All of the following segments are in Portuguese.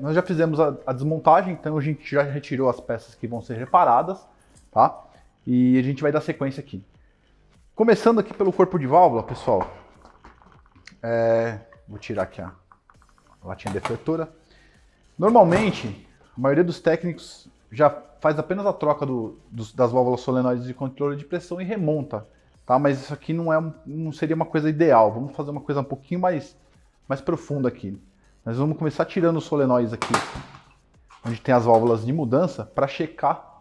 Nós já fizemos a desmontagem, então a gente já retirou as peças que vão ser reparadas, tá? E a gente vai dar sequência aqui. Começando aqui pelo corpo de válvula, pessoal. Vou tirar aqui a latinha defletora. Normalmente, a maioria dos técnicos já faz apenas a troca das válvulas solenoides de controle de pressão e remonta, tá? Mas isso aqui não seria uma coisa ideal. Vamos fazer uma coisa um pouquinho mais profunda aqui. Nós vamos começar tirando os solenoides aqui, onde tem as válvulas de mudança, para checar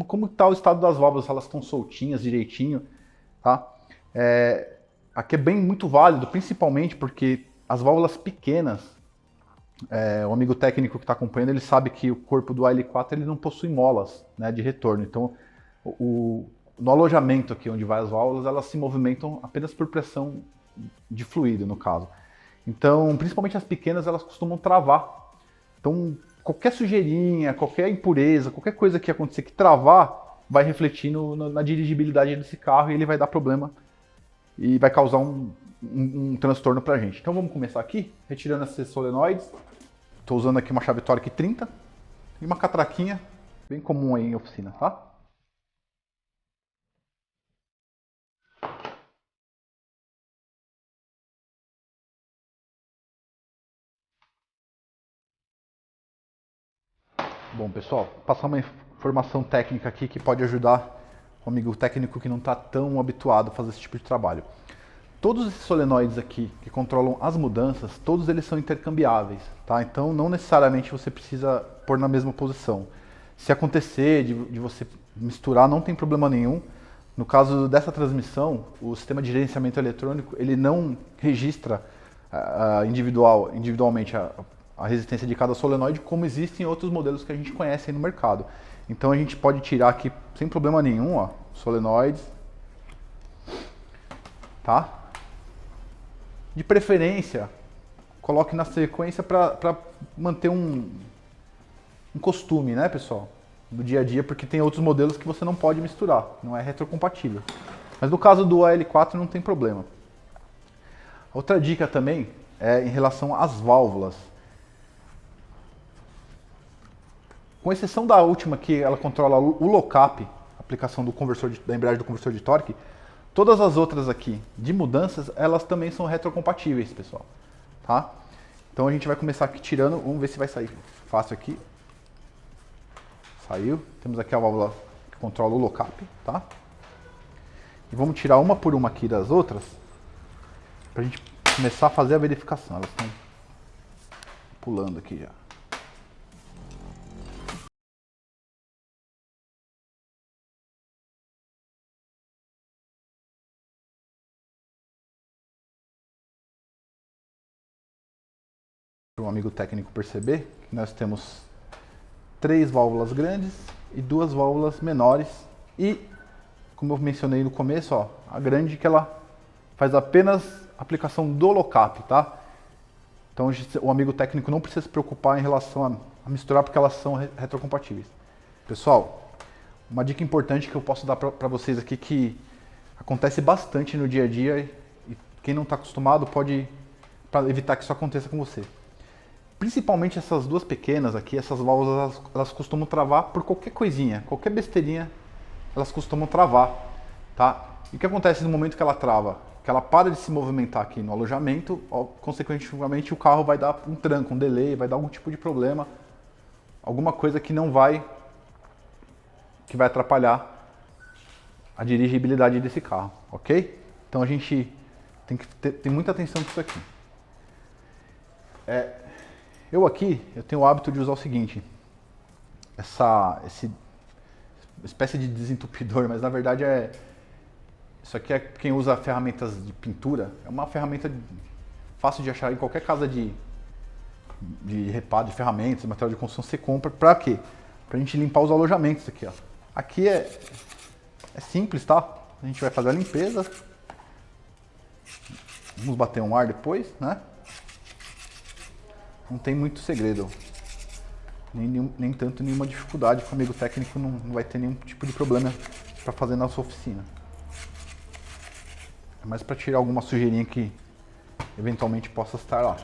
como está o estado das válvulas, se elas estão soltinhas direitinho, tá? Aqui é muito válido, principalmente porque as válvulas pequenas, o amigo técnico que está acompanhando, ele sabe que o corpo do AL4 ele não possui molas, né, de retorno. Então, no alojamento aqui onde vai as válvulas, elas se movimentam apenas por pressão de fluido, no caso. Então, principalmente as pequenas, elas costumam travar. Então, qualquer sujeirinha, qualquer impureza, qualquer coisa que acontecer que travar, vai refletir na dirigibilidade desse carro e ele vai dar problema e vai causar um transtorno pra gente. Então vamos começar aqui, retirando esses solenoides. Estou usando aqui uma chave Torque 30 e uma catraquinha, bem comum aí em oficina, tá? Bom, pessoal, vou passar uma informação técnica aqui que pode ajudar o amigo técnico que não está tão habituado a fazer esse tipo de trabalho. Todos esses solenoides aqui que controlam as mudanças, todos eles são intercambiáveis, tá? Então não necessariamente você precisa pôr na mesma posição. Se acontecer de você misturar, não tem problema nenhum. No caso dessa transmissão, o sistema de gerenciamento eletrônico ele não registra individualmente a resistência de cada solenoide, como existem outros modelos que a gente conhece aí no mercado. Então a gente pode tirar aqui sem problema nenhum, ó, solenoides, tá? De preferência, coloque na sequência para manter um costume, né, pessoal? Do dia a dia, porque tem outros modelos que você não pode misturar, não é retrocompatível. Mas no caso do AL4 não tem problema. Outra dica também é em relação às válvulas. Com exceção da última que ela controla o lock-up, aplicação da embreagem do conversor de torque, todas as outras aqui de mudanças, elas também são retrocompatíveis, pessoal. Tá? Então a gente vai começar aqui tirando, vamos ver se vai sair fácil aqui. Saiu. Temos aqui a válvula que controla o lock-up, tá? E vamos tirar uma por uma aqui das outras, pra gente começar a fazer a verificação. Elas estão pulando aqui já. Para um amigo técnico perceber que nós temos 3 válvulas grandes e 2 válvulas menores e, como eu mencionei no começo, ó, a grande que ela faz apenas a aplicação do lock-up, tá? Então o amigo técnico não precisa se preocupar em relação a misturar porque elas são retrocompatíveis. Pessoal, uma dica importante que eu posso dar para vocês aqui que acontece bastante no dia a dia e quem não está acostumado pode, para evitar que isso aconteça com você. Principalmente essas duas pequenas aqui, essas válvulas, elas costumam travar por qualquer coisinha, qualquer besteirinha, elas costumam travar, tá? E o que acontece no momento que ela trava? Que ela para de se movimentar aqui no alojamento, consequentemente o carro vai dar um tranco, um delay, vai dar algum tipo de problema, alguma coisa que vai atrapalhar a dirigibilidade desse carro, ok? Então a gente tem que ter muita atenção com isso aqui. Eu tenho o hábito de usar o seguinte, essa espécie de desentupidor, mas na verdade isso aqui é quem usa ferramentas de pintura, é uma ferramenta fácil de achar em qualquer casa de reparo, de ferramentas, de material de construção, você compra, pra quê? Pra gente limpar os alojamentos aqui, ó. Aqui é simples, tá? A gente vai fazer a limpeza, vamos bater um ar depois, né? Não tem muito segredo, nem tanto nenhuma dificuldade, que o amigo técnico não vai ter nenhum tipo de problema para fazer na sua oficina. É mais para tirar alguma sujeirinha que eventualmente possa estar lá.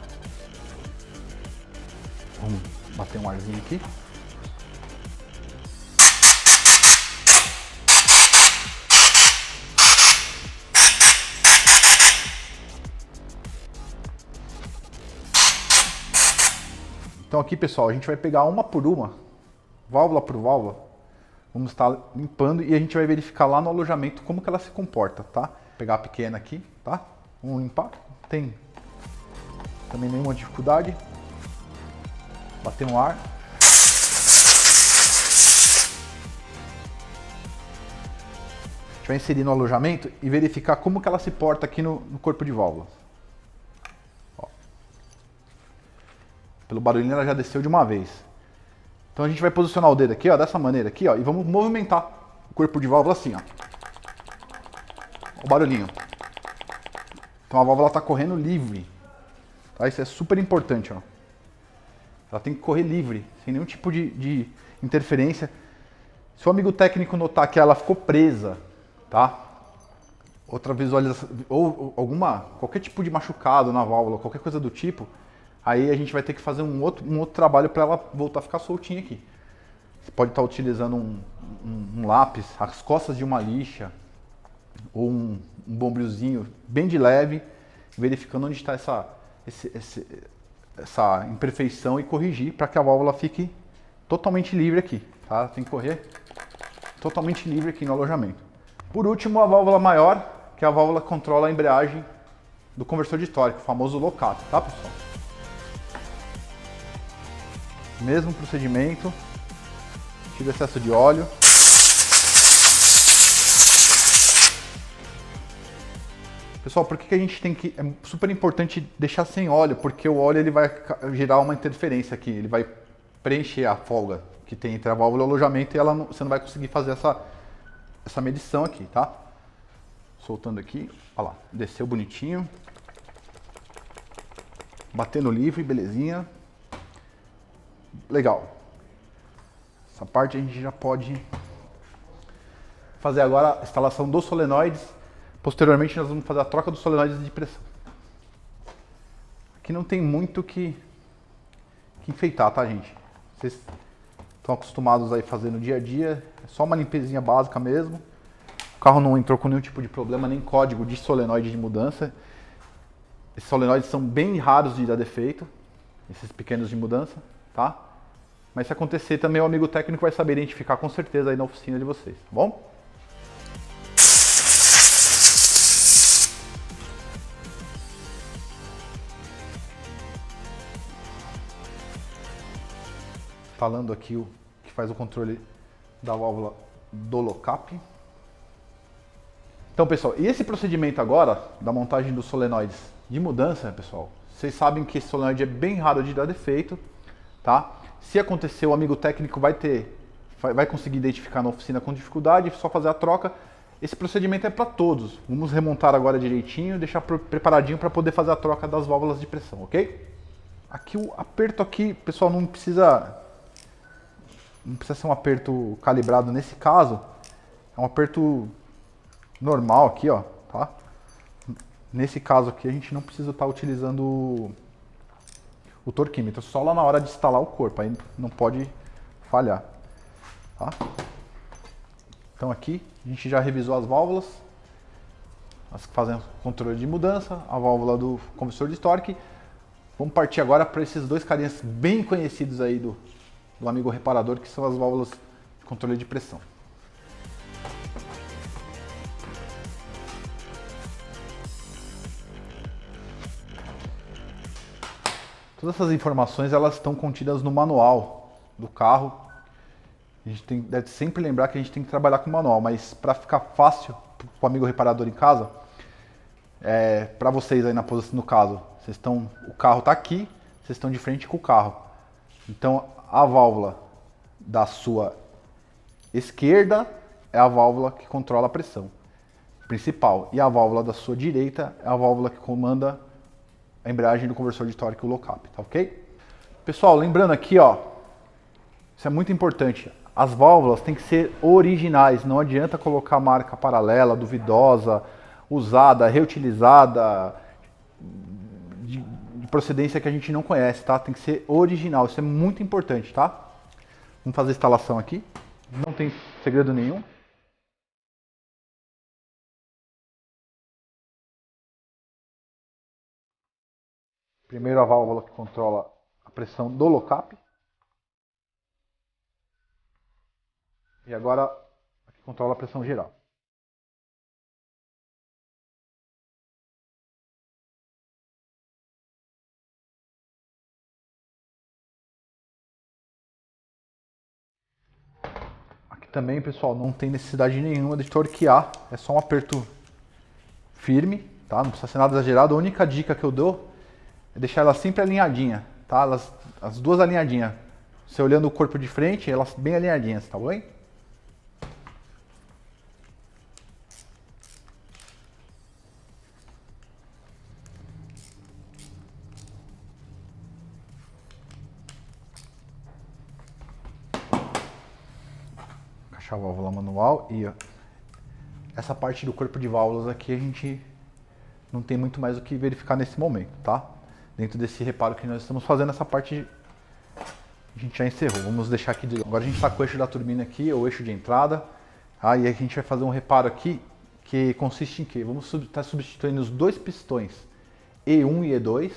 Vamos bater um arzinho aqui. Então aqui, pessoal, a gente vai pegar uma por uma, válvula por válvula, vamos estar limpando e a gente vai verificar lá no alojamento como que ela se comporta, tá? Vou pegar a pequena aqui, tá? Vamos limpar, não tem também nenhuma dificuldade. Bater um ar. A gente vai inserir no alojamento e verificar como que ela se porta aqui no corpo de válvula. Pelo barulhinho ela já desceu de uma vez. Então a gente vai posicionar o dedo aqui, ó, dessa maneira aqui, ó, e vamos movimentar o corpo de válvula assim, ó. O barulhinho. Então a válvula está correndo livre. Tá? Isso é super importante, ó. Ela tem que correr livre, sem nenhum tipo de interferência. Se o amigo técnico notar que ela ficou presa, tá? Outra visualização, ou qualquer tipo de machucado na válvula, qualquer coisa do tipo, aí a gente vai ter que fazer um outro trabalho para ela voltar a ficar soltinha aqui. Você pode estar utilizando um lápis, as costas de uma lixa, ou um bombrilzinho bem de leve, verificando onde está essa imperfeição e corrigir para que a válvula fique totalmente livre aqui. Tá? Tem que correr totalmente livre aqui no alojamento. Por último, a válvula maior, que é a válvula que controla a embreagem do conversor de torque, o famoso locato, tá, pessoal? Mesmo procedimento, tira excesso de óleo. Pessoal, por que a gente tem que... É super importante deixar sem óleo, porque o óleo ele vai gerar uma interferência aqui, ele vai preencher a folga que tem entre a válvula e o alojamento e você não vai conseguir fazer essa medição aqui, tá? Soltando aqui, olha lá, desceu bonitinho. Batendo livre, belezinha. Legal. Essa parte a gente já pode fazer agora a instalação dos solenoides. Posteriormente nós vamos fazer a troca dos solenoides de pressão. Aqui não tem muito que enfeitar, tá, gente? Vocês estão acostumados aí a fazer no dia a dia. É só uma limpezinha básica mesmo. O carro não entrou com nenhum tipo de problema, nem código de solenoide de mudança. Esses solenoides são bem raros de dar defeito, esses pequenos de mudança, tá? Mas se acontecer também o amigo técnico vai saber identificar com certeza aí na oficina de vocês, tá bom? Falando aqui o que faz o controle da válvula do lock-up. Então, pessoal, e esse procedimento agora da montagem dos solenoides de mudança, pessoal, vocês sabem que esse solenoide é bem raro de dar defeito, tá? Se acontecer, o amigo técnico vai conseguir identificar na oficina com dificuldade, só fazer a troca. Esse procedimento é para todos. Vamos remontar agora direitinho, deixar preparadinho para poder fazer a troca das válvulas de pressão, ok? Aqui o aperto aqui, pessoal, não precisa ser um aperto calibrado nesse caso. É um aperto normal aqui, ó, tá? Nesse caso aqui a gente não precisa estar utilizando o torquímetro, só lá na hora de instalar o corpo, aí não pode falhar, tá? Então aqui a gente já revisou as válvulas, as que fazem o controle de mudança, a válvula do conversor de torque. Vamos partir agora para esses dois carinhas bem conhecidos aí do amigo reparador, que são as válvulas de controle de pressão. Todas essas informações elas estão contidas no manual do carro. A gente deve sempre lembrar que a gente tem que trabalhar com o manual, mas para ficar fácil para o amigo reparador em casa, para vocês aí na posição, no caso, o carro está aqui, vocês estão de frente com o carro. Então a válvula da sua esquerda é a válvula que controla a pressão principal e a válvula da sua direita é a válvula que comanda a embreagem do conversor de torque, o lock-up, tá ok? Pessoal, lembrando aqui, ó, isso é muito importante, as válvulas têm que ser originais, não adianta colocar marca paralela, duvidosa, usada, reutilizada, de de procedência que a gente não conhece, tá? Tem que ser original, isso é muito importante, tá? Vamos fazer a instalação aqui. Não tem segredo nenhum. Primeiro a válvula que controla a pressão do lock-up. E agora a que controla a pressão geral. Aqui também, pessoal, não tem necessidade nenhuma de torquear. É só um aperto firme, tá? Não precisa ser nada exagerado. A única dica que eu dou é deixar ela sempre alinhadinha, tá? As duas alinhadinhas. Você olhando o corpo de frente, elas bem alinhadinhas, tá bom? Encaixar a válvula manual e ó, essa parte do corpo de válvulas aqui a gente não tem muito mais o que verificar nesse momento, tá? Dentro desse reparo que nós estamos fazendo, essa parte a gente já encerrou. Vamos deixar aqui. Agora a gente está com o eixo da turbina aqui, o eixo de entrada. Tá? E aí a gente vai fazer um reparo aqui que consiste em quê? Vamos estar substituindo os dois pistões E1 e E2,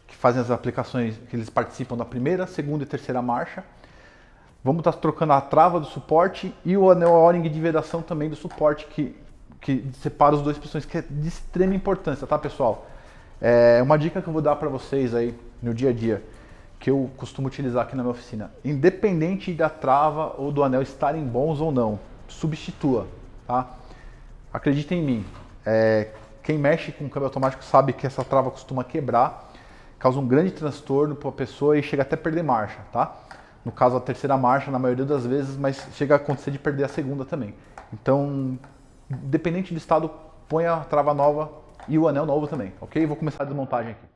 que fazem as aplicações, que eles participam da primeira, segunda e terceira marcha. Vamos estar trocando a trava do suporte e o anel O-ring de vedação também do suporte, que separa os dois pistões, que é de extrema importância, tá, pessoal? É uma dica que eu vou dar para vocês aí no dia a dia, que eu costumo utilizar aqui na minha oficina. Independente da trava ou do anel estarem bons ou não, substitua, tá? Acredita em mim, quem mexe com câmbio automático sabe que essa trava costuma quebrar, causa um grande transtorno para a pessoa e chega até a perder marcha, tá? No caso, a terceira marcha, na maioria das vezes, mas chega a acontecer de perder a segunda também. Então, independente do estado, põe a trava nova e o anel novo também, ok? Vou começar a desmontagem aqui.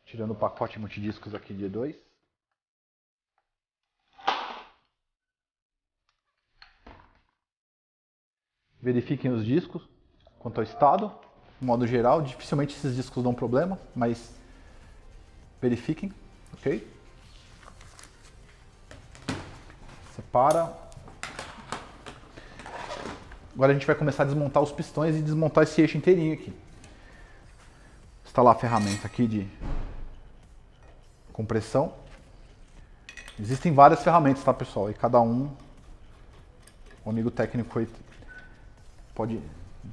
Tirando o pacote multidiscos aqui de E2. Verifiquem os discos quanto ao estado, de modo geral. Dificilmente esses discos dão problema, mas verifiquem, ok? Separa. Agora a gente vai começar a desmontar os pistões e desmontar esse eixo inteirinho aqui. Instalar a ferramenta aqui de compressão. Existem várias ferramentas, tá, pessoal? E cada um, o amigo técnico aí pode,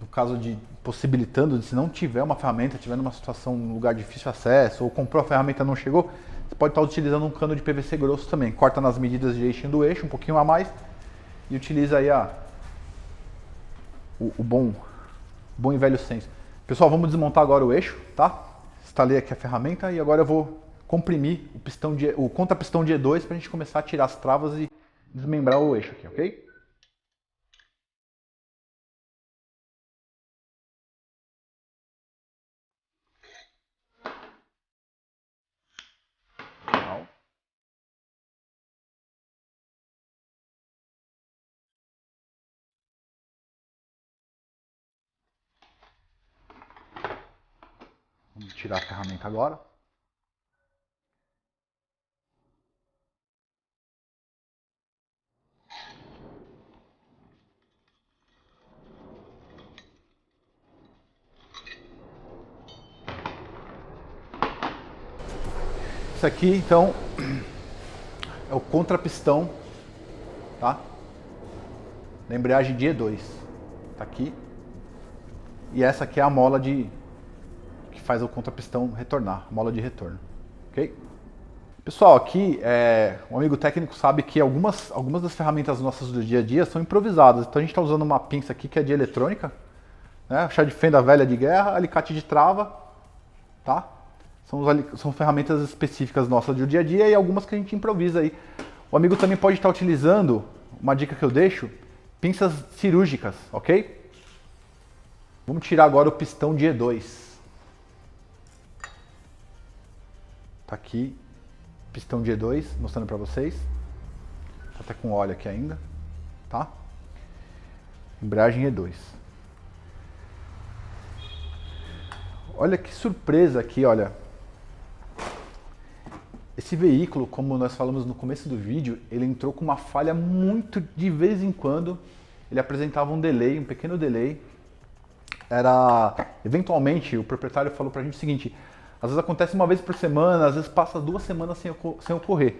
no caso de possibilitando, se não tiver uma ferramenta, tiver numa situação, um lugar de difícil acesso, ou comprou a ferramenta e não chegou, você pode estar utilizando um cano de PVC grosso também. Corta nas medidas de eixo do eixo, um pouquinho a mais, e utiliza aí o bom e velho senso. Pessoal, vamos desmontar agora o eixo, tá? Instalei aqui a ferramenta e agora eu vou comprimir o contrapistão de E2 para a gente começar a tirar as travas e desmembrar o eixo aqui, ok? Vamos tirar a ferramenta agora. Isso aqui, então, é o contrapistão, tá? Da embreagem de E2. Tá aqui. E essa aqui é a mola que faz o contrapistão retornar, a mola de retorno, ok? Pessoal, aqui um amigo técnico sabe que algumas das ferramentas nossas do dia a dia são improvisadas. Então a gente está usando uma pinça aqui que é de eletrônica, né? Chá de fenda velha de guerra, alicate de trava, tá? São ferramentas específicas nossas do dia a dia e algumas que a gente improvisa aí. O amigo também pode estar utilizando, uma dica que eu deixo, pinças cirúrgicas, ok? Vamos tirar agora o pistão de E2. Tá aqui, pistão de E2, mostrando para vocês. Tá até com óleo aqui ainda, tá? Embreagem E2. Olha que surpresa aqui, olha. Esse veículo, como nós falamos no começo do vídeo, ele entrou com uma falha muito de vez em quando. Ele apresentava um delay, um pequeno delay. Eventualmente, o proprietário falou pra gente o seguinte: às vezes acontece uma vez por semana, às vezes passa 2 semanas sem ocorrer.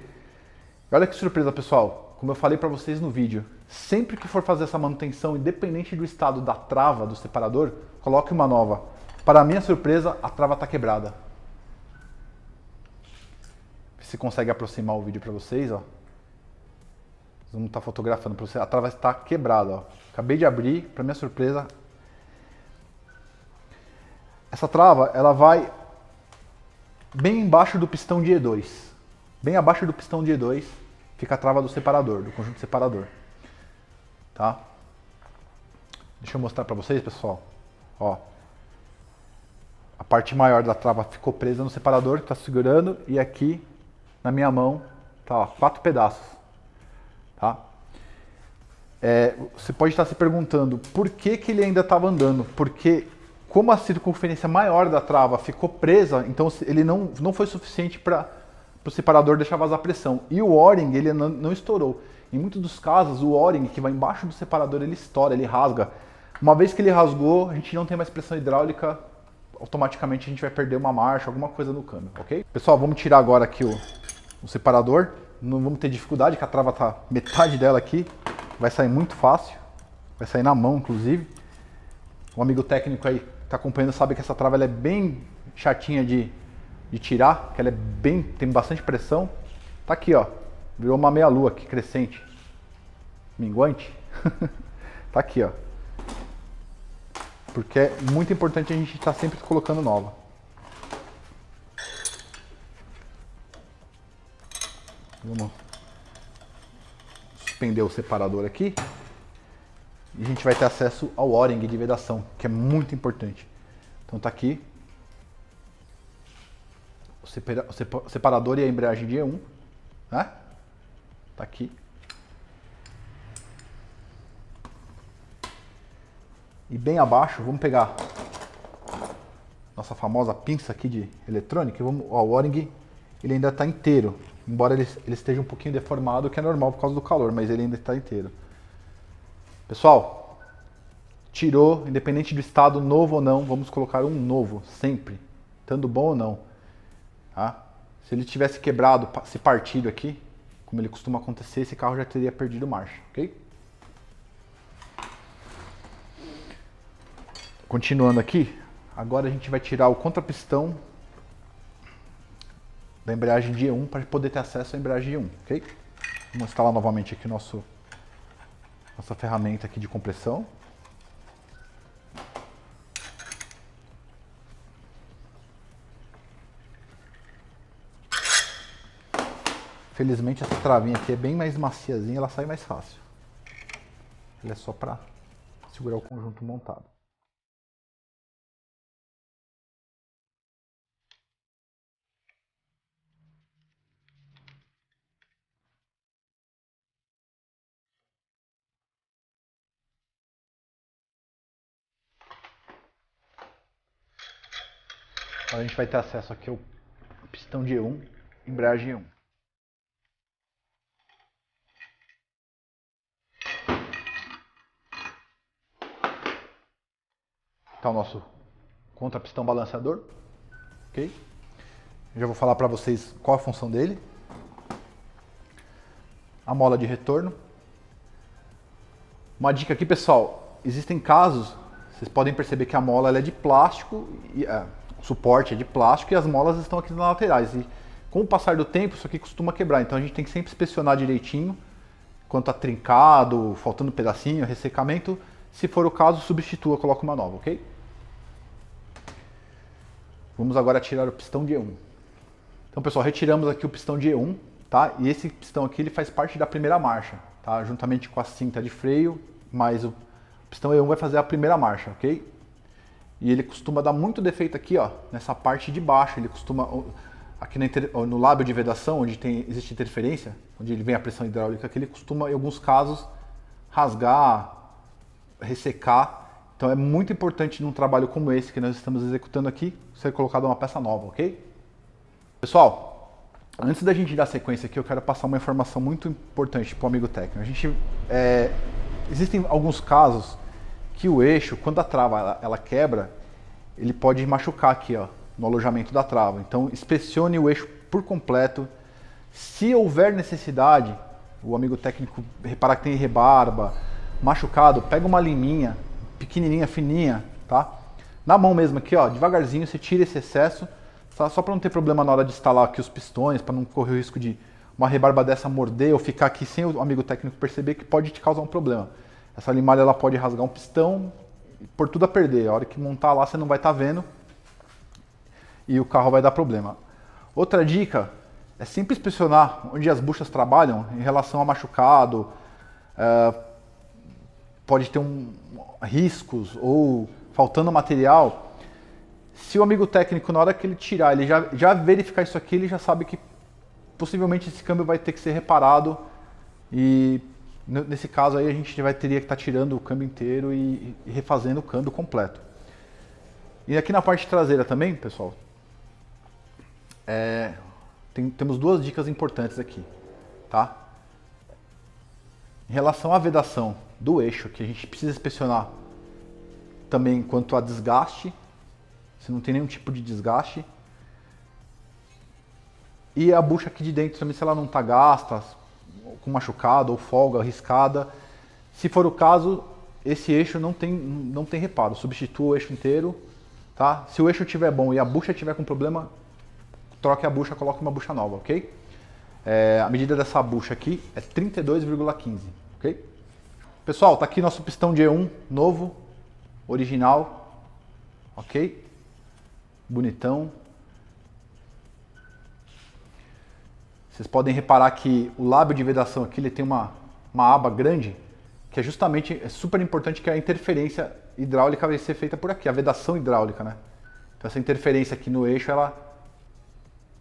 E olha que surpresa, pessoal. Como eu falei pra vocês no vídeo, sempre que for fazer essa manutenção, independente do estado da trava do separador, coloque uma nova. Para minha surpresa, a trava está quebrada. Se consegue aproximar o vídeo para vocês, ó. Vamos estar fotografando para vocês. A trava está quebrada, ó. Acabei de abrir, para minha surpresa. Essa trava, ela vai bem embaixo do pistão de E2. Bem abaixo do pistão de E2 fica a trava do separador, do conjunto separador. Tá? Deixa eu mostrar para vocês, pessoal. Ó. A parte maior da trava ficou presa no separador que está segurando, e aqui na minha mão tá, ó, 4 pedaços. Tá? Você pode estar se perguntando por que ele ainda estava andando. Porque como a circunferência maior da trava ficou presa, então ele não foi suficiente para o separador deixar vazar pressão. E o O-ring ele não estourou. Em muitos dos casos, o O-ring que vai embaixo do separador, ele estoura, ele rasga. Uma vez que ele rasgou, a gente não tem mais pressão hidráulica, automaticamente a gente vai perder uma marcha, alguma coisa no câmbio, ok? Pessoal, vamos tirar agora aqui o separador. Não vamos ter dificuldade, que a trava tá metade dela aqui. Vai sair muito fácil. Vai sair na mão, inclusive. Um amigo técnico aí que tá acompanhando sabe que essa trava ela é bem chatinha de tirar, que ela tem bastante pressão. Tá aqui, ó. Virou uma meia-lua aqui, crescente. Minguante. Tá aqui, ó. Porque é muito importante a gente estar sempre colocando nova. Vamos suspender o separador aqui. E a gente vai ter acesso ao O-ring de vedação, que é muito importante. Então tá aqui o separador e a embreagem de E1, né? Tá aqui. E bem abaixo, vamos pegar nossa famosa pinça aqui de eletrônica. Ó, o O-ring ele ainda está inteiro, embora ele esteja um pouquinho deformado, que é normal por causa do calor, mas ele ainda está inteiro. Pessoal, tirou, independente do estado novo ou não, vamos colocar um novo, sempre, estando bom ou não. Tá? Se ele tivesse quebrado, se partido aqui, como ele costuma acontecer, esse carro já teria perdido marcha, ok? Continuando aqui, agora a gente vai tirar o contrapistão da embreagem de E1 para poder ter acesso à embreagem de E1, ok? Vamos instalar novamente aqui nossa ferramenta aqui de compressão. Felizmente essa travinha aqui é bem mais maciazinha, ela sai mais fácil. Ela é só para segurar o conjunto montado. Agora a gente vai ter acesso aqui ao pistão de E1, embreagem E1. Tá o nosso contrapistão balanceador, ok? Já vou falar para vocês qual a função dele. A mola de retorno. Uma dica aqui, pessoal, existem casos, vocês podem perceber que a mola ela é de plástico, o suporte é de plástico e as molas estão aqui nas laterais. E com o passar do tempo, isso aqui costuma quebrar, então a gente tem que sempre inspecionar direitinho, quando está trincado, faltando pedacinho, ressecamento. Se for o caso, substitua, coloca uma nova, ok? Vamos agora tirar o pistão de E1. Então, pessoal, retiramos aqui o pistão de E1, tá? E esse pistão aqui ele faz parte da primeira marcha, tá? Juntamente com a cinta de freio, mas o pistão E1 vai fazer a primeira marcha, ok? E ele costuma dar muito defeito aqui, ó, nessa parte de baixo. Ele costuma, aqui no lábio de vedação, onde existe interferência, onde ele vem a pressão hidráulica, que ele costuma, em alguns casos, rasgar, ressecar. Então é muito importante num trabalho como esse que nós estamos executando aqui, ser colocada uma peça nova, ok? Pessoal, antes da gente dar sequência aqui, eu quero passar uma informação muito importante para o amigo técnico. Existem alguns casos que o eixo, quando a trava ela quebra, ele pode machucar aqui, ó, no alojamento da trava. Então inspecione o eixo por completo. Se houver necessidade, o amigo técnico reparar que tem rebarba, machucado, pega uma liminha, pequenininha, fininha, tá? Na mão mesmo aqui, ó, devagarzinho, você tira esse excesso, tá? Só para não ter problema na hora de instalar aqui os pistões, para não correr o risco de uma rebarba dessa morder ou ficar aqui sem o amigo técnico perceber, que pode te causar um problema. Essa limalha ela pode rasgar um pistão, por tudo a perder. A hora que montar lá você não vai estar vendo e o carro vai dar problema. Outra dica é sempre inspecionar onde as buchas trabalham em relação a machucado, pode ter riscos ou faltando material. Se o amigo técnico, na hora que ele tirar, ele já verificar isso aqui, ele já sabe que possivelmente esse câmbio vai ter que ser reparado e nesse caso aí a gente teria que estar tirando o câmbio inteiro e refazendo o câmbio completo. E aqui na parte traseira também, pessoal, temos duas dicas importantes aqui, tá? Em relação à vedação do eixo, que a gente precisa inspecionar também quanto a desgaste, se não tem nenhum tipo de desgaste. E a bucha aqui de dentro também, se ela não está gasta, com machucado ou folga, riscada. Se for o caso, esse eixo não tem reparo, substitua o eixo inteiro, tá? Se o eixo estiver bom e a bucha estiver com problema, troque a bucha, coloque uma bucha nova, ok? A medida dessa bucha aqui é 32,15, ok? Pessoal, tá aqui nosso pistão de E1 novo, original, ok? Bonitão. Vocês podem reparar que o lábio de vedação aqui ele tem uma aba grande, que é justamente super importante, que a interferência hidráulica vai ser feita por aqui, a vedação hidráulica, né? Então essa interferência aqui no eixo, ela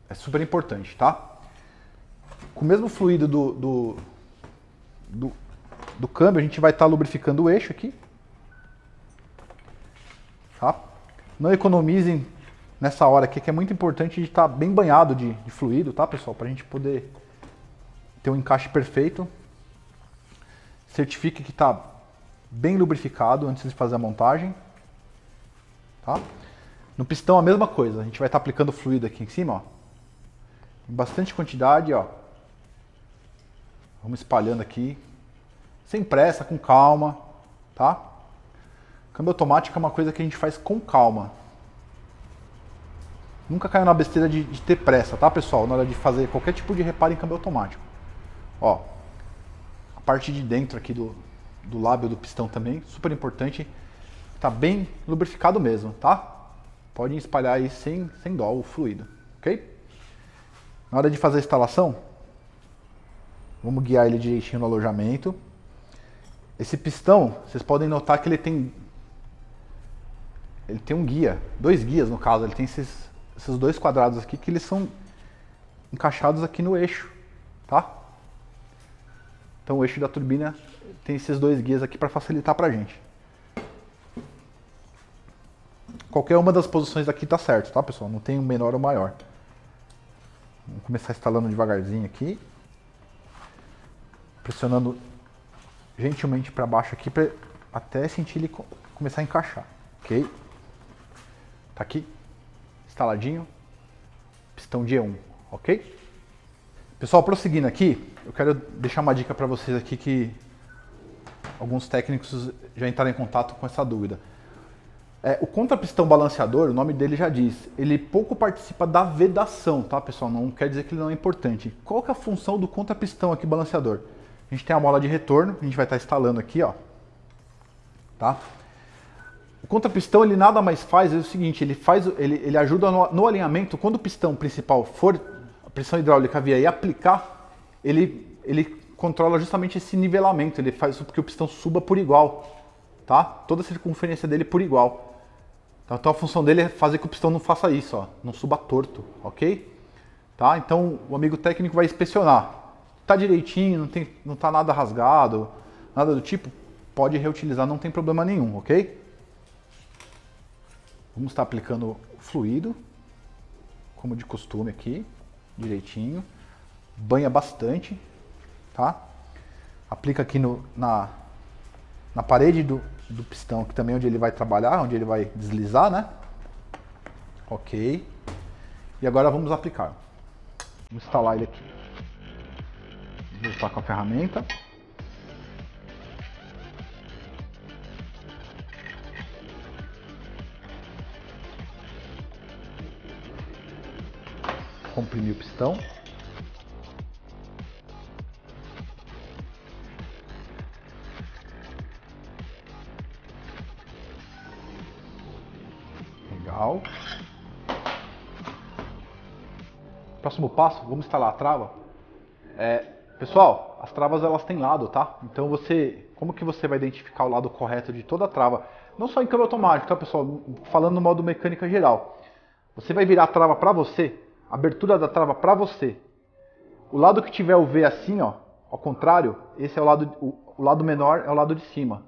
é super importante, tá? Com o mesmo fluido do câmbio, a gente vai estar lubrificando o eixo aqui, tá? Não economizem nessa hora aqui, que é muito importante de estar bem banhado de fluido, tá, pessoal? Para a gente poder ter um encaixe perfeito. Certifique que está bem lubrificado antes de fazer a montagem, tá? No pistão a mesma coisa, a gente vai estar aplicando fluido aqui em cima, ó, em bastante quantidade, ó. Vamos espalhando aqui, sem pressa, com calma, tá? Câmbio automático é uma coisa que a gente faz com calma. Nunca caiu na besteira de ter pressa, tá, pessoal? Na hora de fazer qualquer tipo de reparo em câmbio automático. Ó, a parte de dentro aqui do lábio do pistão também, super importante. Tá bem lubrificado mesmo, tá? Podem espalhar aí sem dó o fluido, ok? Na hora de fazer a instalação, vamos guiar ele direitinho no alojamento. Esse pistão, vocês podem notar que ele tem um guia, dois guias no caso, ele tem esses dois quadrados aqui que eles são encaixados aqui no eixo, tá? Então o eixo da turbina tem esses dois guias aqui para facilitar pra gente. Qualquer uma das posições aqui tá certo, tá, pessoal? Não tem um menor ou maior. Vamos começar instalando devagarzinho aqui. Pressionando gentilmente para baixo aqui até sentir ele começar a encaixar, ok? Tá aqui, instaladinho, pistão de E1, ok? Pessoal, prosseguindo aqui, eu quero deixar uma dica para vocês aqui que alguns técnicos já entraram em contato com essa dúvida. O contrapistão balanceador, o nome dele já diz, ele pouco participa da vedação, tá, pessoal? Não quer dizer que ele não é importante. Qual que é a função do contrapistão aqui balanceador? A gente tem a mola de retorno, a gente vai estar instalando aqui, ó, tá? O contrapistão, ele nada mais faz, é o seguinte, ele ajuda no alinhamento, quando o pistão principal for, a pressão hidráulica vier e aplicar, ele controla justamente esse nivelamento, ele faz com que o pistão suba por igual, tá? Toda a circunferência dele por igual. Então a função dele é fazer que o pistão não faça isso, ó, não suba torto, ok? tá? Então o amigo técnico vai inspecionar. Tá direitinho, não tá nada rasgado, nada do tipo, pode reutilizar, não tem problema nenhum, ok? Vamos estar aplicando o fluido, como de costume aqui, direitinho. Banha bastante, tá? Aplica aqui na parede do pistão, que também é onde ele vai trabalhar, onde ele vai deslizar, né? Ok. E agora vamos aplicar. Vamos instalar ele aqui. Vou voltar com a ferramenta. Comprimir o pistão. Legal. Próximo passo, vamos instalar a trava. Pessoal, as travas elas têm lado, tá? Então como que você vai identificar o lado correto de toda a trava? Não só em câmbio automático, tá, pessoal? Falando no modo mecânica geral. Você vai virar a trava para você, a abertura da trava para você. O lado que tiver o V assim, ó, ao contrário, esse é o lado menor, é o lado de cima,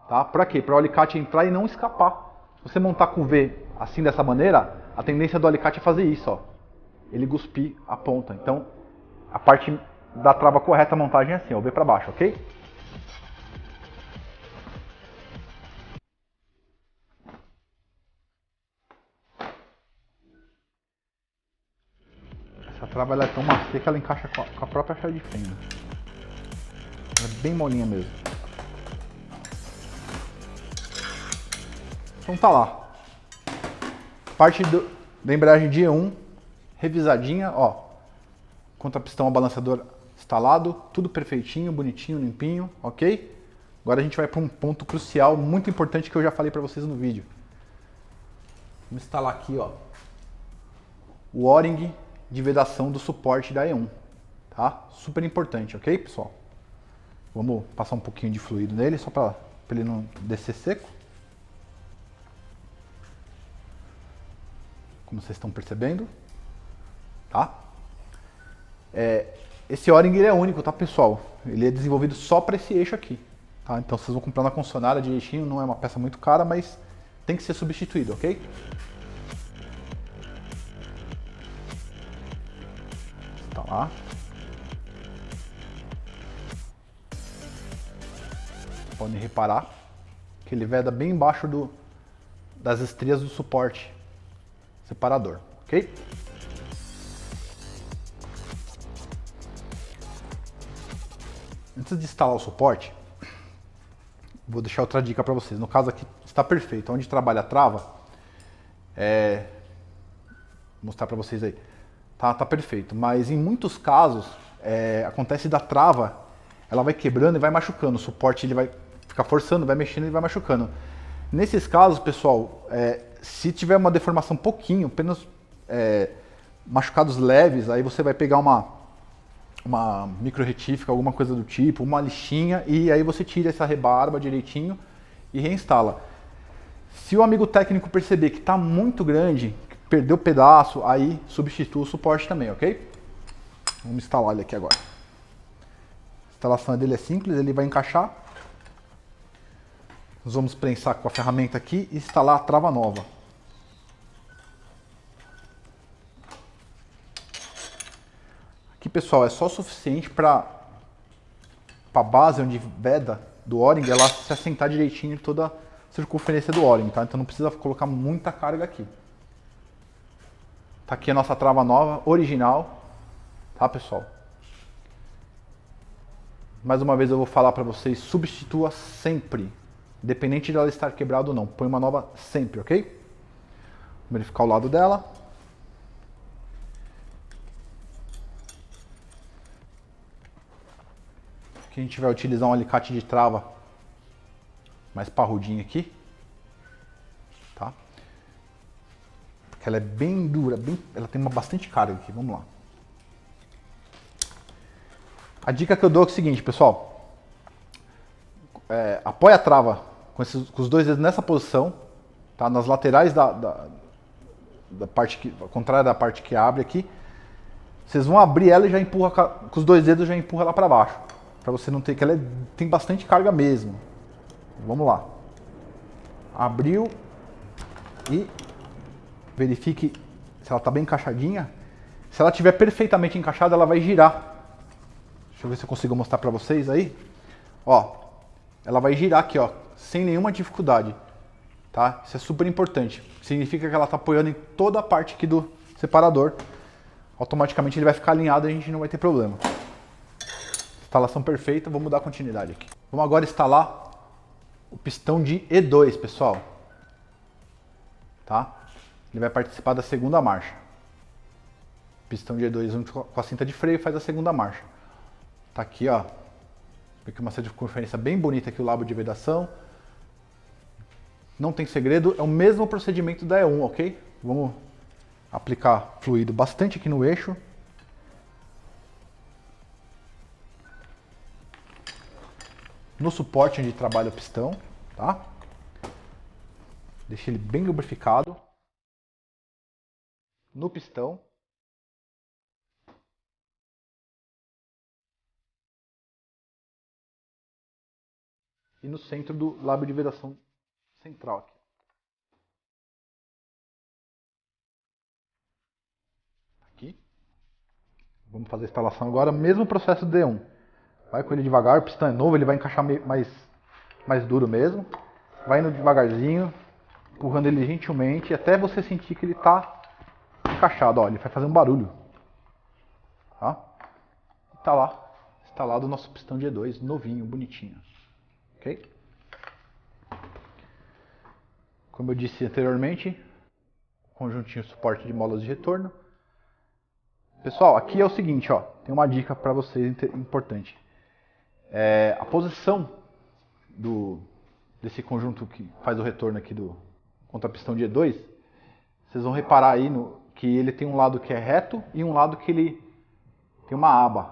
tá? Para quê? Para o alicate entrar e não escapar. Se você montar com o V assim dessa maneira, a tendência do alicate é fazer isso, ó. Ele cuspir a ponta. Então, a parte da trava correta a montagem é assim, ó, V para baixo, ok? Essa trava ela é tão macia que ela encaixa com a própria chave de fenda. Ela é bem molinha mesmo. Então tá lá. Parte da embreagem dia 1, revisadinha, ó. Contrapistão balanceador instalado, tudo perfeitinho, bonitinho, limpinho, ok? Agora a gente vai para um ponto crucial, muito importante que eu já falei para vocês no vídeo. Vamos instalar aqui, ó, o O-ring de vedação do suporte da E1, tá? Super importante, ok, pessoal? Vamos passar um pouquinho de fluido nele, só para ele não descer seco. Como vocês estão percebendo, tá? Esse O-ring é único, tá, pessoal? Ele é desenvolvido só para esse eixo aqui, tá? Então vocês vão comprar na concessionária direitinho, não é uma peça muito cara, mas tem que ser substituído, ok? Tá lá. Podem reparar que ele veda bem embaixo das estrias do suporte separador, ok? Antes de instalar o suporte, vou deixar outra dica para vocês. No caso aqui está perfeito, onde trabalha a trava, vou mostrar para vocês aí, tá perfeito. Mas em muitos casos acontece da trava, ela vai quebrando e vai machucando. O suporte ele vai ficar forçando, vai mexendo e vai machucando. Nesses casos, pessoal, se tiver uma deformação pouquinho, apenas machucados leves, aí você vai pegar uma micro retífica, alguma coisa do tipo, uma lixinha, e aí você tira essa rebarba direitinho e reinstala. Se o amigo técnico perceber que está muito grande, que perdeu pedaço, aí substitua o suporte também, ok? Vamos instalar ele aqui agora. A instalação dele é simples, ele vai encaixar. Nós vamos prensar com a ferramenta aqui e instalar a trava nova. Aqui, pessoal, é só o suficiente para a base onde veda do O-ring ela se assentar direitinho em toda a circunferência do O-ring, tá? Então não precisa colocar muita carga aqui. Tá aqui a nossa trava nova, original, tá, pessoal? Mais uma vez eu vou falar para vocês, substitua sempre, independente dela estar quebrada ou não. Põe uma nova sempre, ok? Vamos verificar o lado dela. Aqui a gente vai utilizar um alicate de trava mais parrudinho aqui, tá? Porque ela é bem dura, ela tem bastante carga aqui. Vamos lá. A dica que eu dou é o seguinte, pessoal. Apoia a trava com os dois dedos nessa posição, tá? Nas laterais da parte contrária da parte que abre aqui. vocês vão abrir ela e já empurra com os dois dedos, já empurra ela para baixo, para você não ter que ela tem bastante carga mesmo. Vamos lá. Abriu e verifique se ela está bem encaixadinha. Se ela estiver perfeitamente encaixada, ela vai girar. Deixa eu ver se eu consigo mostrar para vocês aí. Ó, ela vai girar aqui, ó, sem nenhuma dificuldade, tá? Isso é super importante. Significa que ela está apoiando em toda a parte aqui do separador. Automaticamente ele vai ficar alinhado e a gente não vai ter problema. Instalação perfeita, vamos dar continuidade aqui. Vamos agora instalar o pistão de E2, pessoal. Tá? Ele vai participar da segunda marcha. Pistão de E2 junto com a cinta de freio faz a segunda marcha. Tá aqui, ó. Aqui uma circunferência bem bonita aqui, o labo de vedação. Não tem segredo, é o mesmo procedimento da E1, ok? Vamos aplicar fluido bastante aqui no eixo. No suporte onde trabalha o pistão, tá? Deixa ele bem lubrificado. No pistão. E no centro do lábio de vedação central aqui. Aqui. Vamos fazer a instalação agora, mesmo processo do D1. Vai com ele devagar, o pistão é novo, ele vai encaixar mais duro mesmo. Vai indo devagarzinho, empurrando ele gentilmente, até você sentir que ele está encaixado. Ó, ele vai fazer um barulho. Tá? E tá lá, instalado o nosso pistão de E2, novinho, bonitinho. Ok? Como eu disse anteriormente, conjuntinho suporte de molas de retorno. Pessoal, aqui é o seguinte, ó, tem uma dica para vocês importante. A posição desse conjunto que faz o retorno aqui do contrapistão de E2, vocês vão reparar aí que ele tem um lado que é reto e um lado que ele tem uma aba,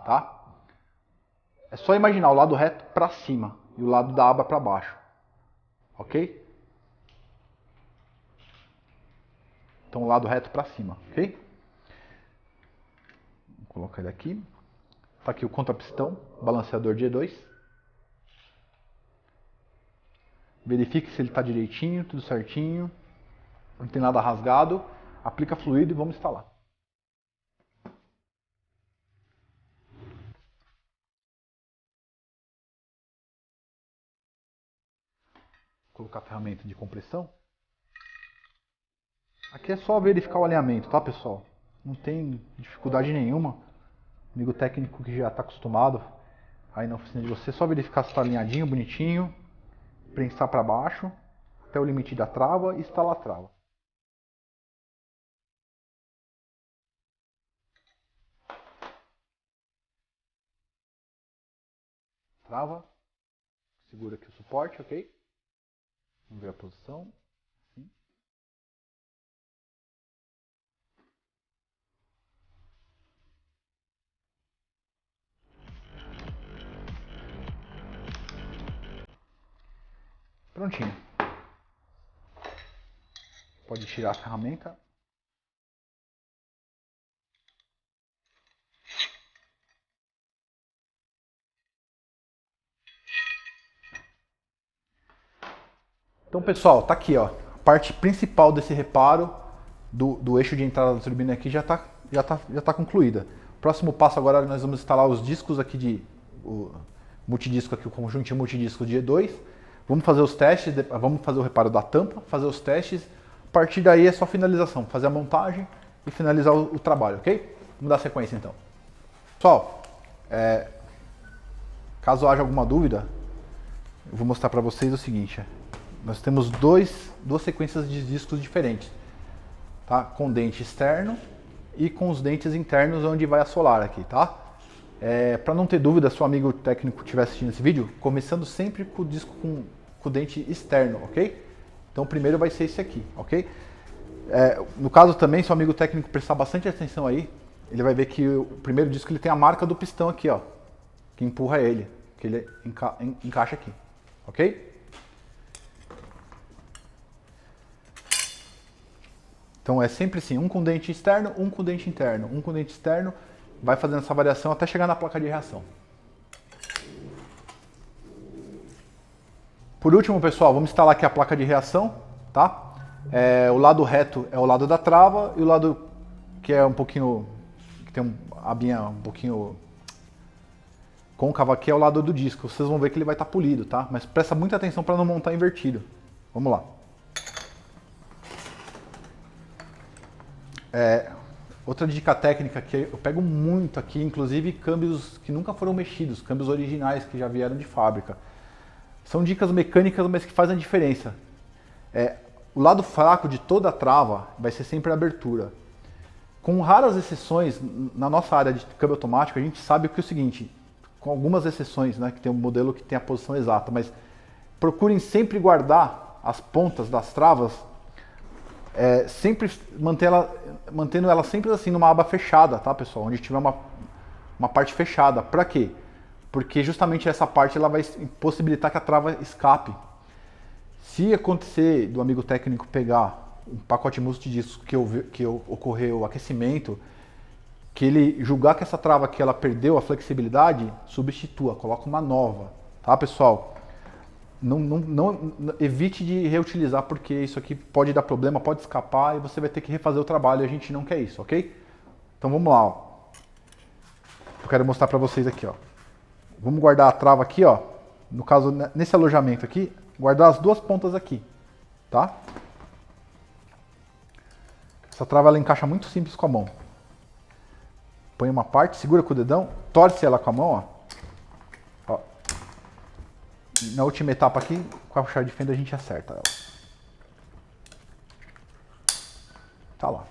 tá? É só imaginar o lado reto para cima e o lado da aba para baixo, ok? Então o lado reto para cima, ok? Vou colocar ele aqui. Tá aqui o contrapistão, balanceador de E2. Verifique se ele está direitinho, tudo certinho. Não tem nada rasgado. Aplica fluido e vamos instalar. Vou colocar a ferramenta de compressão. Aqui é só verificar o alinhamento, tá, pessoal? Não tem dificuldade nenhuma. Amigo técnico que já está acostumado aí na oficina de você, só verificar se está alinhadinho, bonitinho, prensar para baixo até o limite da trava e instalar a trava. Trava, segura aqui o suporte, ok? Vamos ver a posição. Assim. Prontinho. Pode tirar a ferramenta. Então, pessoal, tá aqui, ó. A parte principal desse reparo do eixo de entrada da turbina aqui já tá concluída. O próximo passo agora nós vamos instalar os discos aqui o multidisco aqui, o conjuntinho multidisco de E2. Vamos fazer os testes, vamos fazer o reparo da tampa, fazer os testes. A partir daí é só finalização, fazer a montagem e finalizar o trabalho, ok? Vamos dar sequência então. Pessoal, caso haja alguma dúvida, eu vou mostrar para vocês o seguinte. Nós temos duas sequências de discos diferentes, tá? Com dente externo e com os dentes internos onde vai a solar aqui, tá? Para não ter dúvida, se o amigo técnico estiver assistindo esse vídeo, começando sempre com o disco com o dente externo, ok? Então o primeiro vai ser esse aqui, ok? No caso também, se o amigo técnico prestar bastante atenção aí, ele vai ver que o primeiro disco ele tem a marca do pistão aqui, ó, que empurra ele, que ele encaixa aqui, ok? Então é sempre assim, um com dente externo, um com dente interno, um com dente externo, vai fazendo essa variação até chegar na placa de reação. Por último, pessoal, vamos instalar aqui a placa de reação, tá? O lado reto é o lado da trava e o lado que é um pouquinho, que tem a abinha um pouquinho côncava aqui é o lado do disco. Vocês vão ver que ele vai estar polido, tá? Mas presta muita atenção para não montar invertido. Vamos lá. Outra dica técnica que eu pego muito aqui, inclusive câmbios que nunca foram mexidos, câmbios originais que já vieram de fábrica. São dicas mecânicas, mas que fazem a diferença. O lado fraco de toda a trava vai ser sempre a abertura. Com raras exceções, na nossa área de câmbio automático, a gente sabe que é o seguinte, com algumas exceções, né, que tem um modelo que tem a posição exata, mas procurem sempre guardar as pontas das travas, sempre mantendo ela sempre assim numa aba fechada, tá, pessoal? Onde tiver uma parte fechada. Para quê? Porque justamente essa parte ela vai possibilitar que a trava escape. Se acontecer do amigo técnico pegar um pacote multidiscos que ocorreu o aquecimento, que ele julgar que essa trava aqui ela perdeu a flexibilidade, substitua, coloca uma nova, tá, pessoal? Não evite de reutilizar, porque isso aqui pode dar problema, pode escapar e você vai ter que refazer o trabalho e a gente não quer isso, ok? Então vamos lá, ó. Eu quero mostrar para vocês aqui, ó. Vamos guardar a trava aqui, ó. No caso, nesse alojamento aqui, guardar as duas pontas aqui, tá? Essa trava ela encaixa muito simples com a mão. Põe uma parte, segura com o dedão, torce ela com a mão, ó. E na última etapa aqui, com a chave de fenda a gente acerta ela. Tá lá.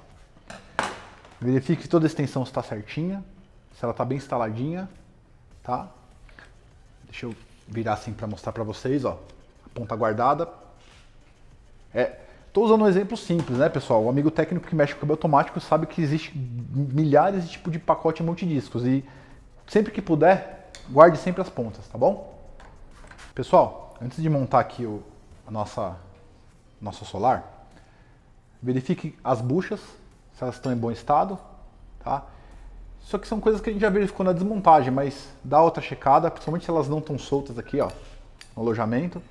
Verifique que toda a extensão está certinha, se ela está bem instaladinha, tá? Deixa eu virar assim para mostrar para vocês, ó. A ponta guardada. Estou usando um exemplo simples, né, pessoal? O amigo técnico que mexe com câmbio automático sabe que existe milhares de tipos de pacote multidiscos e sempre que puder, guarde sempre as pontas, tá bom? Pessoal, antes de montar aqui a nossa solar, verifique as buchas, se elas estão em bom estado, tá? Isso aqui são coisas que a gente já verificou na desmontagem, mas dá outra checada, principalmente se elas não estão soltas aqui, ó, no alojamento.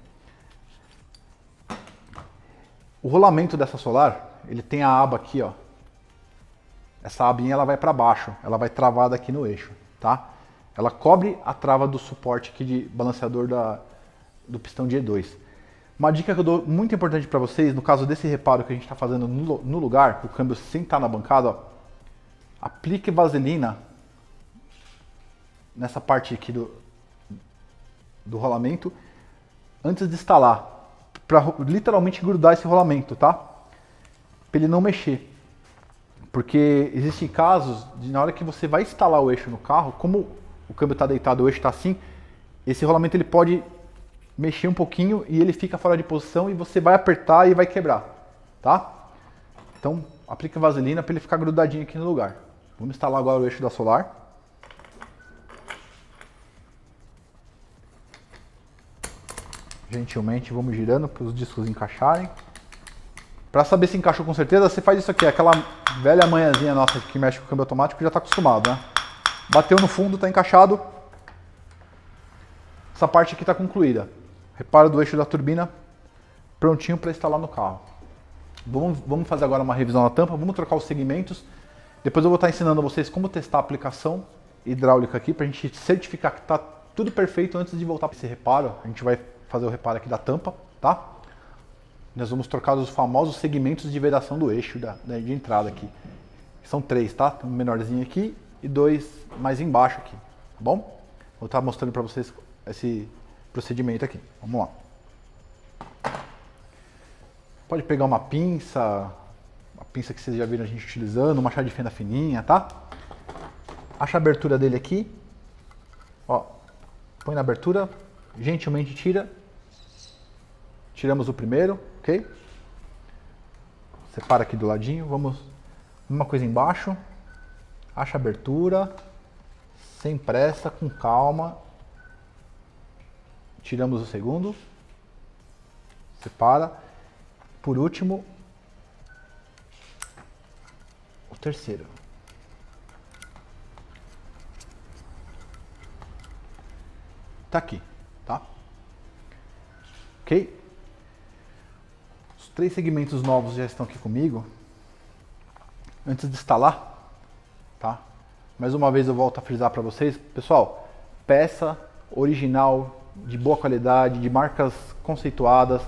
O rolamento dessa solar, ele tem a aba aqui, ó. Essa abinha ela vai para baixo, ela vai travada aqui no eixo, tá? Ela cobre a trava do suporte aqui de balanceador do pistão de E2. Uma dica que eu dou muito importante para vocês, no caso desse reparo que a gente está fazendo no lugar, o câmbio sem estar na bancada, ó, aplique vaselina nessa parte aqui do rolamento antes de instalar, para literalmente grudar esse rolamento, tá? Para ele não mexer. Porque existem casos de na hora que você vai instalar o eixo no carro, como o câmbio está deitado, o eixo está assim, esse rolamento ele pode mexer um pouquinho e ele fica fora de posição e você vai apertar e vai quebrar, tá? Então aplique vaselina para ele ficar grudadinho aqui no lugar. Vamos instalar agora o eixo da solar. Gentilmente vamos girando para os discos encaixarem. Para saber se encaixou com certeza, você faz isso aqui, aquela velha manhãzinha nossa que mexe com o câmbio automático já está acostumado, né? Bateu no fundo, está encaixado. Essa parte aqui está concluída. Reparo do eixo da turbina prontinho para instalar no carro. Vamos fazer agora uma revisão na tampa, vamos trocar os segmentos. Depois eu vou estar ensinando a vocês como testar a aplicação hidráulica aqui para a gente certificar que está tudo perfeito antes de voltar para esse reparo. A gente vai fazer o reparo aqui da tampa, tá? Nós vamos trocar os famosos segmentos de vedação do eixo de entrada aqui. São 3, tá? Tem um menorzinho aqui e 2 mais embaixo aqui, tá bom? Vou estar mostrando para vocês esse procedimento aqui. Vamos lá. Pode pegar uma pinça que vocês já viram a gente utilizando, uma chave de fenda fininha, tá? Acha a abertura dele aqui. Ó, põe na abertura, gentilmente tira. Tiramos o primeiro, ok? Separa aqui do ladinho, vamos... Uma coisa embaixo. Acha a abertura. Sem pressa, com calma. Tiramos o segundo. Separa. Por último, terceiro. Tá aqui, tá? Ok? Os 3 segmentos novos já estão aqui comigo. Antes de instalar, tá? Mais uma vez eu volto a frisar para vocês, pessoal, peça original, de boa qualidade, de marcas conceituadas.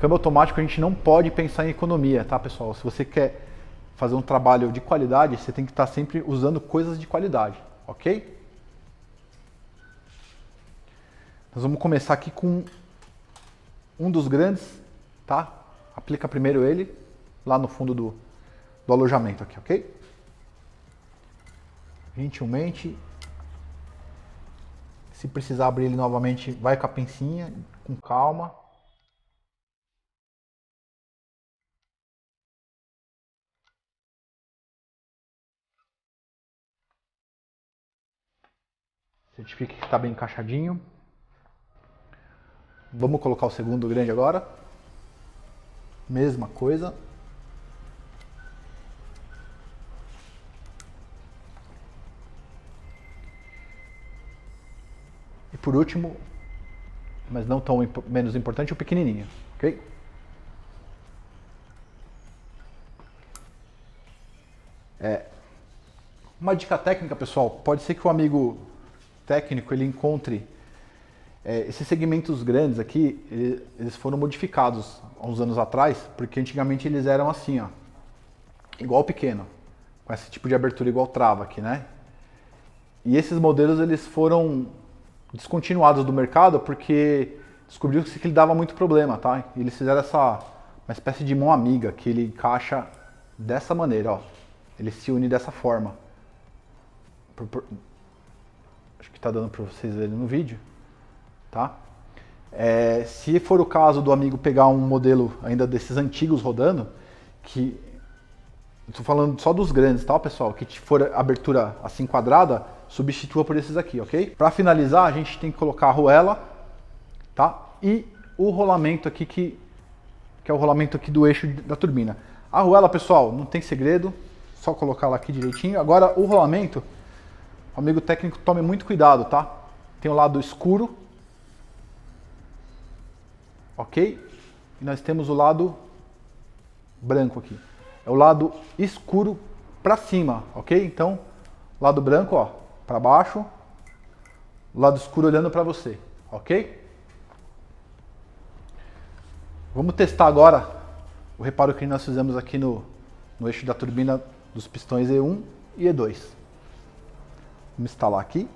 Câmbio automático a gente não pode pensar em economia, tá, pessoal? Se você quer fazer um trabalho de qualidade, você tem que estar sempre usando coisas de qualidade, ok? Nós vamos começar aqui com um dos grandes, tá? Aplica primeiro ele lá no fundo do alojamento aqui, ok? Gentilmente, se precisar abrir ele novamente, vai com a pincinha, com calma. Certifique que está bem encaixadinho. Vamos colocar o segundo grande agora. Mesma coisa. E por último, mas não tão menos importante, o pequenininho, ok? Uma dica técnica, pessoal, pode ser que o amigo técnico ele encontre esses segmentos grandes aqui, eles foram modificados há uns anos atrás, porque antigamente eles eram assim, ó, igual pequeno, com esse tipo de abertura igual trava aqui, né? E esses modelos eles foram descontinuados do mercado porque descobriu que ele dava muito problema, tá? E eles fizeram uma espécie de mão amiga que ele encaixa dessa maneira, ó. Ele se une dessa forma. Acho que tá dando para vocês verem no vídeo, tá? Se for o caso do amigo pegar um modelo ainda desses antigos rodando, que estou falando só dos grandes, tá, pessoal? Que for abertura assim quadrada, substitua por esses aqui, ok? Para finalizar, a gente tem que colocar a arruela, tá? E o rolamento aqui, que é o rolamento aqui do eixo da turbina. A arruela, pessoal, não tem segredo, só colocar ela aqui direitinho. Agora, o rolamento, o amigo técnico tome muito cuidado, tá? Tem o lado escuro, ok? E nós temos o lado branco aqui. É o lado escuro para cima, ok? Então, lado branco, ó, para baixo, lado escuro olhando para você, ok? Vamos testar agora o reparo que nós fizemos aqui no eixo da turbina dos pistões E1 e E2. Vamos instalar aqui,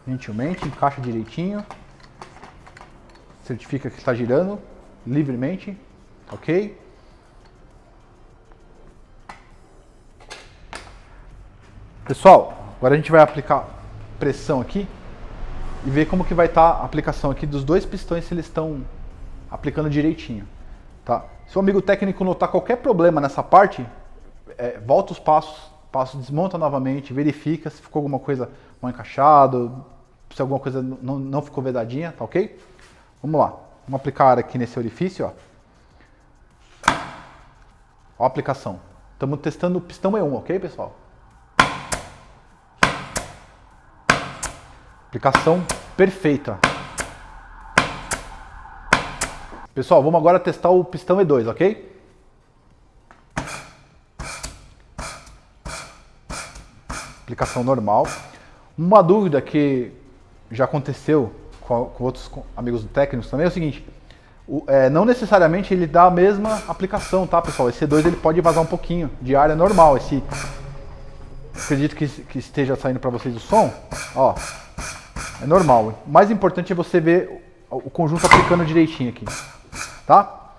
gentilmente, encaixa direitinho, certifica que está girando livremente, ok? Pessoal, agora a gente vai aplicar pressão aqui e ver como que vai estar a aplicação aqui dos dois pistões, se eles estão aplicando direitinho, tá? Se o amigo técnico notar qualquer problema nessa parte, volta os passos, desmonta novamente, verifica se ficou alguma coisa mal encaixado, se alguma coisa não ficou vedadinha, tá ok? Vamos lá, vamos aplicar aqui nesse orifício, ó. Ó a aplicação. Estamos testando o pistão E1, ok, pessoal? Aplicação perfeita. Pessoal, vamos agora testar o pistão E2, ok? Aplicação normal. Uma dúvida que já aconteceu com outros amigos técnicos também é o seguinte: não necessariamente ele dá a mesma aplicação, tá, pessoal? Esse E2 ele pode vazar um pouquinho de ar, é normal. Acredito que esteja saindo para vocês o som, ó. É normal. O mais importante é você ver o conjunto aplicando direitinho aqui, tá?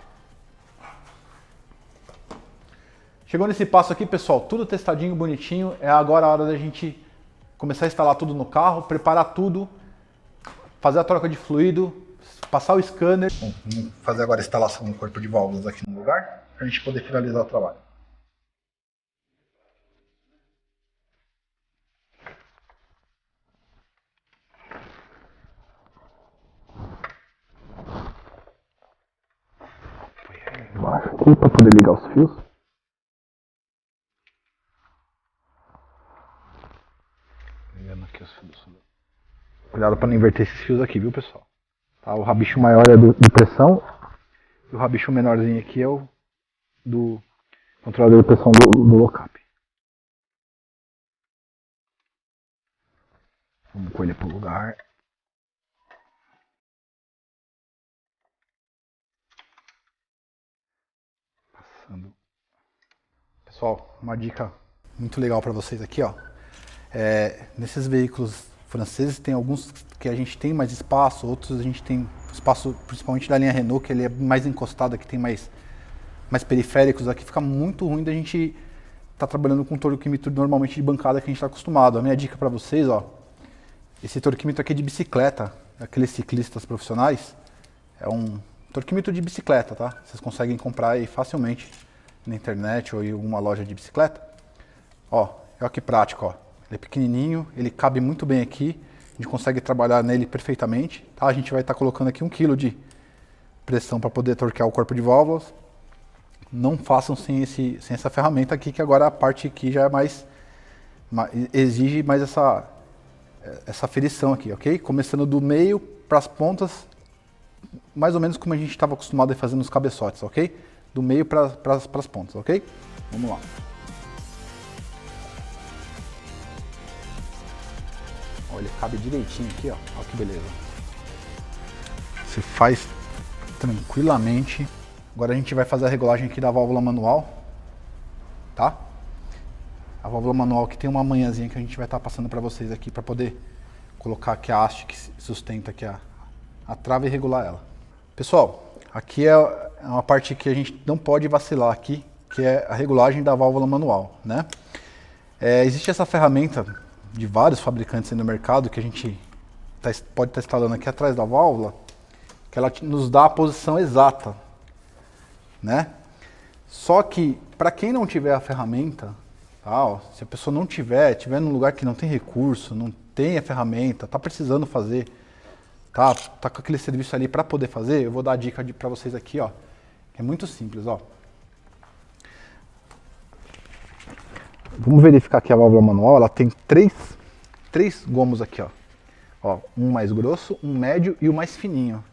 Chegou nesse passo aqui, pessoal, tudo testadinho, bonitinho. É agora a hora da gente começar a instalar tudo no carro, preparar tudo, fazer a troca de fluido, passar o scanner. Bom, vamos fazer agora a instalação do corpo de válvulas aqui no lugar, para a gente poder finalizar o trabalho. Embaixo aqui para poder ligar os fios. Cuidado para não inverter esses fios aqui, viu, pessoal? Tá, o rabicho maior é de pressão e o rabicho menorzinho aqui é o do controlador de pressão do low-cap. Vamos pôr ele para o lugar. Passando. Pessoal, uma dica muito legal para vocês aqui, ó. Nesses veículos franceses tem alguns que a gente tem mais espaço, outros a gente tem espaço, principalmente da linha Renault, que ele é mais encostado, que tem mais periféricos. Aqui fica muito ruim da gente tá trabalhando com torquímetro normalmente de bancada que a gente está acostumado. A minha dica para vocês, ó, esse torquímetro aqui é de bicicleta, aqueles ciclistas profissionais, é um torquímetro de bicicleta, tá? Vocês conseguem comprar aí facilmente na internet ou em alguma loja de bicicleta. Ó, olha que prático, ó. Ele é pequenininho, ele cabe muito bem aqui, a gente consegue trabalhar nele perfeitamente, tá? A gente vai estar colocando aqui 1 kg de pressão para poder torquear o corpo de válvulas. Não façam sem essa ferramenta aqui, que agora a parte aqui já é exige mais essa aferição aqui, ok? Começando do meio para as pontas, mais ou menos como a gente estava acostumado a fazer nos cabeçotes, ok? Do meio para as pontas, ok? Vamos lá. Ó, ele cabe direitinho aqui, ó. Olha que beleza. Você faz tranquilamente. Agora a gente vai fazer a regulagem aqui da válvula manual, tá? A válvula manual que tem uma manhãzinha que a gente vai estar passando para vocês aqui para poder colocar aqui a haste que sustenta aqui a trava e regular ela. Pessoal, aqui é uma parte que a gente não pode vacilar aqui, que é a regulagem da válvula manual, né? Existe essa ferramenta de vários fabricantes aí no mercado que a gente pode estar instalando aqui atrás da válvula, que ela nos dá a posição exata, né? Só que para quem não tiver a ferramenta, tá, ó, se a pessoa não tiver num lugar que não tem recurso, não tem a ferramenta, tá precisando fazer, tá com aquele serviço ali para poder fazer, eu vou dar a dica para vocês aqui, ó, que é muito simples, ó. Vamos verificar aqui a válvula manual, ela tem três gomos aqui, ó, um mais grosso, um médio e o mais fininho.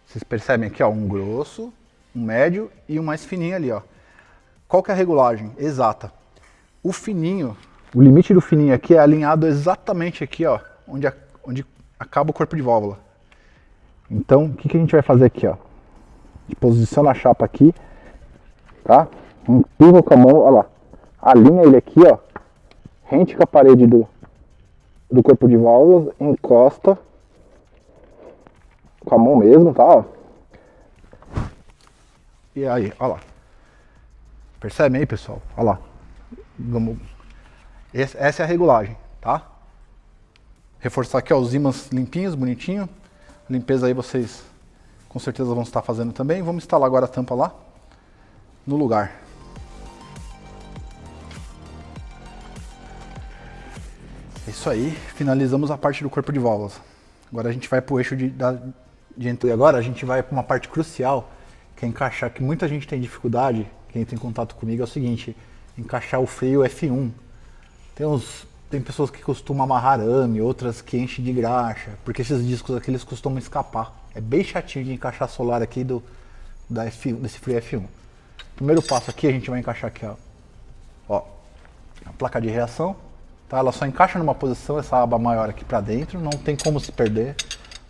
Vocês percebem aqui, ó, um grosso, um médio e um mais fininho ali, ó. Qual que é a regulagem exata? O fininho, o limite do fininho aqui é alinhado exatamente aqui, ó, onde acaba o corpo de válvula. Então, o que a gente vai fazer aqui, ó? A gente posiciona a chapa aqui, tá? Empurra com a mão, ó lá. Alinha ele aqui, ó, rente com a parede do corpo de válvulas, encosta com a mão mesmo, tá? Ó. E aí, ó lá. Percebem aí, pessoal? Ó lá. Essa é a regulagem, tá? Reforçar aqui, ó, os ímãs limpinhos, bonitinho. Limpeza aí vocês com certeza vão estar fazendo também. Vamos instalar agora a tampa lá no lugar. É isso aí, finalizamos a parte do corpo de válvulas. Agora a gente vai para o eixo de entrada. E agora a gente vai para uma parte crucial, que é encaixar, que muita gente tem dificuldade, quem entra em contato comigo, é o seguinte, encaixar o freio F1. Tem pessoas que costumam amarrar arame, outras que enchem de graxa, porque esses discos aqui eles costumam escapar. É bem chatinho de encaixar solar aqui desse freio F1. Primeiro passo aqui, a gente vai encaixar aqui, ó, a placa de reação. Tá? Ela só encaixa numa posição, essa aba maior aqui para dentro, não tem como se perder,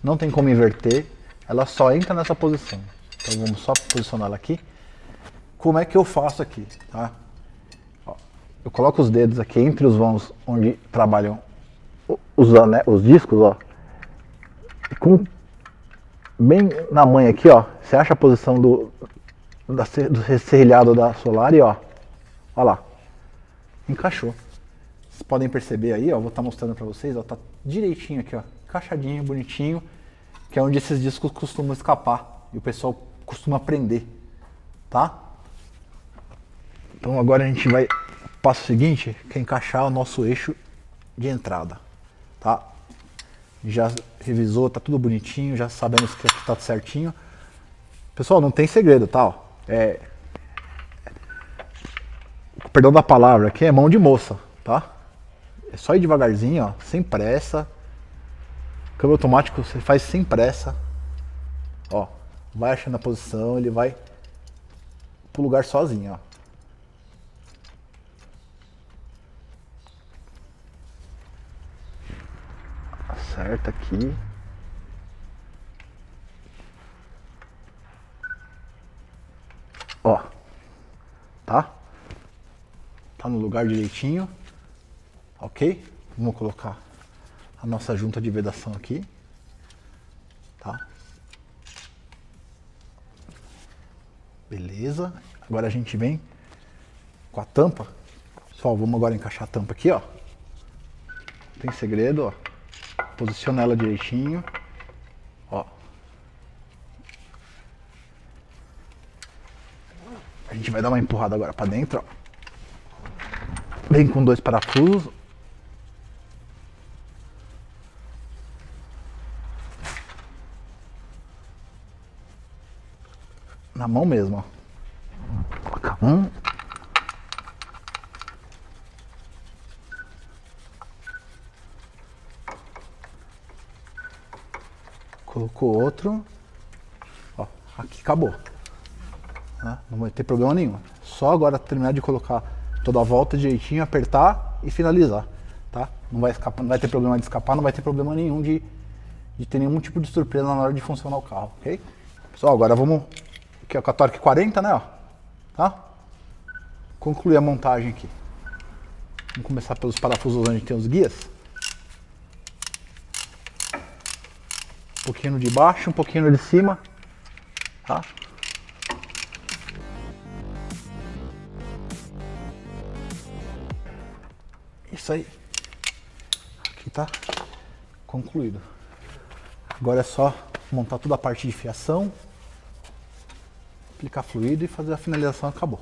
não tem como inverter, ela só entra nessa posição. Então vamos só posicionar ela aqui. Como é que eu faço aqui? Tá? Ó, eu coloco os dedos aqui entre os vãos onde trabalham os discos, ó. Bem na manha aqui, ó, você acha a posição do serrilhado da solar e ó lá, encaixou. Vocês podem perceber aí, ó, vou estar mostrando para vocês, ó, tá direitinho aqui, ó, encaixadinho, bonitinho, que é onde esses discos costumam escapar e o pessoal costuma prender, tá? Então agora a gente vai, passo seguinte, que é encaixar o nosso eixo de entrada, tá? Já revisou, tá tudo bonitinho, já sabemos que aqui tá certinho. Pessoal, não tem segredo, tá? Perdão da palavra, aqui é mão de moça, tá? É só ir devagarzinho, ó, sem pressa. Câmbio automático você faz sem pressa. Ó, vai achando a posição, ele vai pro lugar sozinho, ó. Acerta aqui. Ó, tá? Tá no lugar direitinho, ok? Vamos colocar a nossa junta de vedação aqui, tá? Beleza. Agora a gente vem com a tampa. Só vamos agora encaixar a tampa aqui, ó. Não tem segredo, ó. Posiciona ela direitinho, ó. A gente vai dar uma empurrada agora pra dentro, ó. Vem com 2 parafusos. Na mão mesmo, ó. Coloca um. Colocou outro. Ó, aqui acabou. Não vai ter problema nenhum. Só agora terminar de colocar toda a volta direitinho, apertar e finalizar, tá? Não vai escapar, não vai ter problema de escapar, não vai ter problema nenhum de ter nenhum tipo de surpresa na hora de funcionar o carro, ok? Pessoal, agora vamos aqui, ó, com a Torque 40, né, ó, tá? Concluir a montagem aqui. Vamos começar pelos parafusos onde tem os guias. Um pouquinho no de baixo, um pouquinho no de cima, tá? Isso aí. Aqui tá concluído. Agora é só montar toda a parte de fiação, aplicar fluido e fazer a finalização, acabou.